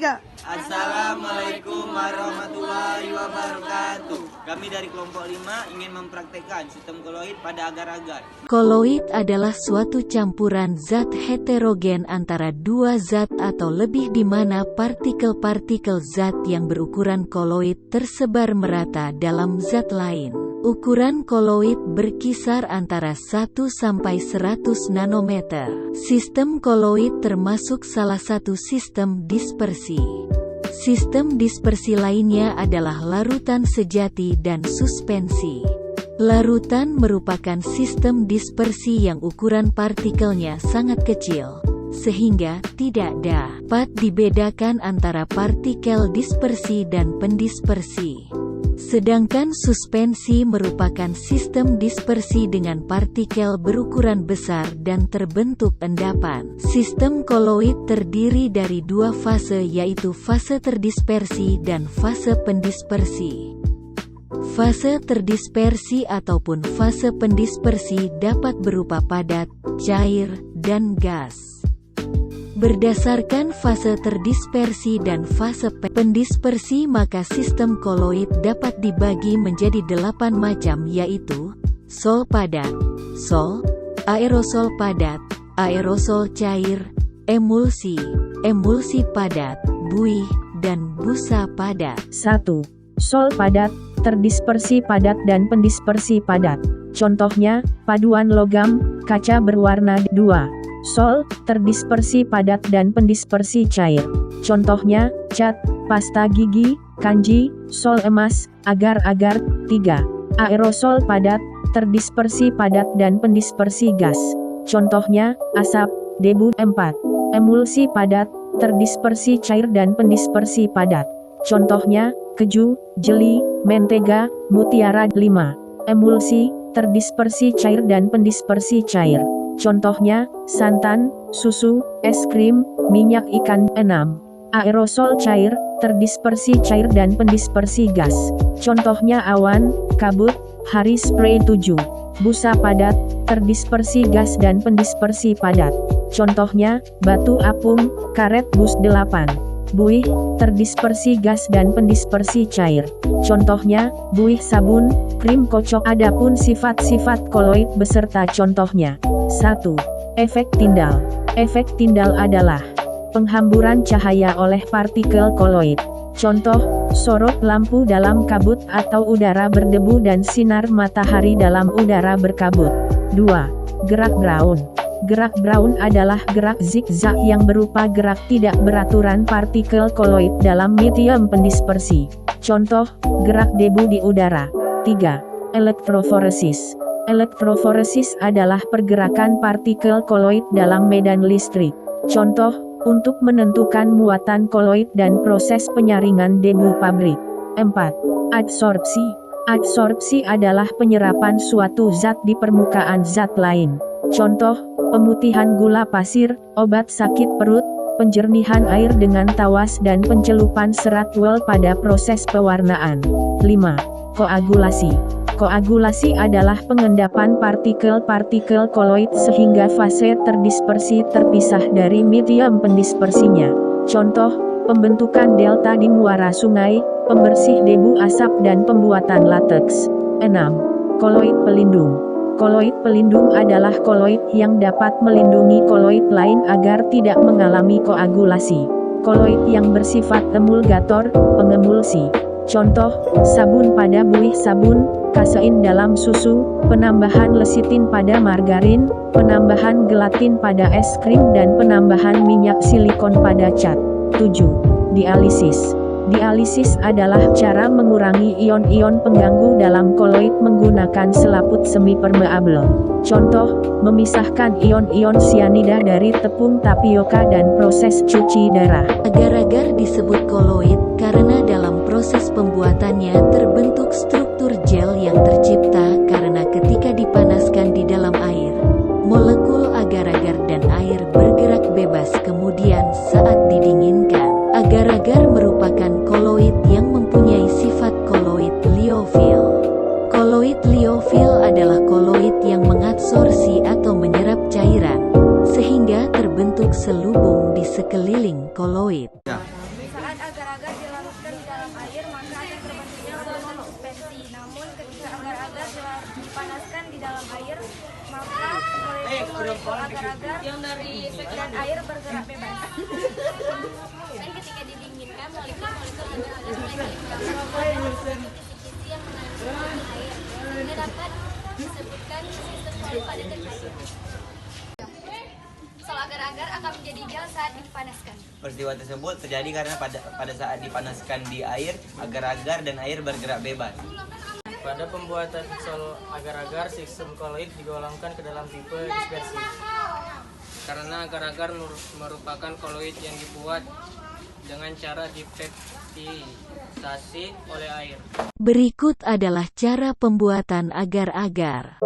Kak. Assalamualaikum warahmatullahi wabarakatuh. Kami dari kelompok 5 ingin mempraktekkan sistem koloid pada agar-agar. Koloid adalah suatu campuran zat heterogen antara dua zat atau lebih di mana partikel-partikel zat yang berukuran koloid tersebar merata dalam zat lain. Ukuran koloid berkisar antara 1 sampai 100 nanometer. Sistem koloid termasuk salah satu sistem dispersi. Sistem dispersi lainnya adalah larutan sejati dan suspensi. Larutan merupakan sistem dispersi yang ukuran partikelnya sangat kecil, sehingga tidak dapat dibedakan antara partikel dispersi dan pendispersi. Sedangkan suspensi merupakan sistem dispersi dengan partikel berukuran besar dan terbentuk endapan. Sistem koloid terdiri dari dua fase, yaitu fase terdispersi dan fase pendispersi. Fase terdispersi ataupun fase pendispersi dapat berupa padat, cair, dan gas. Berdasarkan fase terdispersi dan fase pendispersi, maka sistem koloid dapat dibagi menjadi 8 macam, yaitu sol padat, sol, aerosol padat, aerosol cair, emulsi, emulsi padat, buih, dan busa padat. 1. Sol padat, terdispersi padat dan pendispersi padat. Contohnya, paduan logam, kaca berwarna. 2. Sol, terdispersi padat dan pendispersi cair. Contohnya, cat, pasta gigi, kanji, sol emas, agar-agar. 3. Aerosol padat, terdispersi padat dan pendispersi gas. Contohnya, asap, debu. 4. Emulsi padat, terdispersi cair dan pendispersi padat. Contohnya, keju, jeli, mentega, mutiara. 5. Emulsi, terdispersi cair dan pendispersi cair. Contohnya, santan, susu, es krim, minyak ikan. 6. Aerosol cair, terdispersi cair dan pendispersi gas. Contohnya awan, kabut, hari spray. 7. Busa padat, terdispersi gas dan pendispersi padat. Contohnya, batu apung, karet bus. 8. Buih, terdispersi gas dan pendispersi cair. Contohnya, buih sabun, krim kocok. Adapun sifat-sifat koloid beserta contohnya. 1. Efek tindal. Efek tindal adalah penghamburan cahaya oleh partikel koloid. Contoh, sorot lampu dalam kabut atau udara berdebu dan sinar matahari dalam udara berkabut. 2. Gerak brown. Gerak brown adalah gerak zigzag yang berupa gerak tidak beraturan partikel koloid dalam medium pendispersi. Contoh, gerak debu di udara. 3. Elektroforesis. Elektroforesis adalah pergerakan partikel koloid dalam medan listrik. Contoh, untuk menentukan muatan koloid dan proses penyaringan debu pabrik. 4. Adsorpsi. Adsorpsi adalah penyerapan suatu zat di permukaan zat lain. Contoh, pemutihan gula pasir, obat sakit perut, penjernihan air dengan tawas dan pencelupan serat wol pada proses pewarnaan. 5. Koagulasi. Koagulasi adalah pengendapan partikel-partikel koloid sehingga fase terdispersi terpisah dari medium pendispersinya. Contoh, pembentukan delta di muara sungai, pembersih debu asap dan pembuatan lateks. 6. Koloid pelindung. Koloid pelindung adalah koloid yang dapat melindungi koloid lain agar tidak mengalami koagulasi. Koloid yang bersifat emulgator, pengemulsi. Contoh, sabun pada buih sabun, kasein dalam susu, penambahan lesitin pada margarin, penambahan gelatin pada es krim dan penambahan minyak silikon pada cat. 7. Dialisis. Dialisis adalah cara mengurangi ion-ion pengganggu dalam koloid menggunakan selaput semi-permeable. Contoh, memisahkan ion-ion sianida dari tepung tapioka dan proses cuci darah. Agar-agar disebut koloid karena dalam proses pembuatannya terbentuk struktur gel yang tercipta karena ketika dipanaskan di dalam air, molekul agar-agar dan air bergerak bebas. Kemudian saat didinginkan, agar-agar merupakan koloid yang mempunyai sifat koloid liofil. Koloid liofil adalah koloid yang mengadsorpsi atau menyerap cairan, sehingga terbentuk selubung di sekeliling koloid. dalam air, maka akan terbentuknya gelombang suspensi. Namun ketika agar-agar dipanaskan di dalam air, maka molekul agar-agar dan air bergerak bebas. Dan ketika didinginkan, molekul-molekul agar-agar mulai saling bergerak kisi-kisi yang mengandung air, sehingga dapat disebutkan sistem solid padat dan air. Sol agar-agar akan menjadi gel saat dipanaskan. Peristiwa tersebut terjadi karena pada saat dipanaskan di air, agar-agar dan air bergerak bebas. Pada pembuatan sol agar-agar, sistem koloid digolongkan ke dalam tipe dispersi. Karena agar-agar merupakan koloid yang dibuat dengan cara dipeptidasi oleh air. Berikut adalah cara pembuatan agar-agar.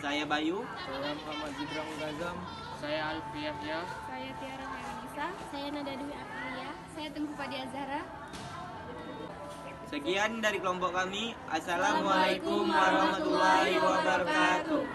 Saya Bayu. Saya Muhammad Zikrang Gazam. Saya Alfi Yahya. Saya Tiara Melisa. Saya Nada Dwi Aprilia. Saya Tengku Fadia Zahra. Sekian dari kelompok kami. Assalamualaikum warahmatullahi wabarakatuh.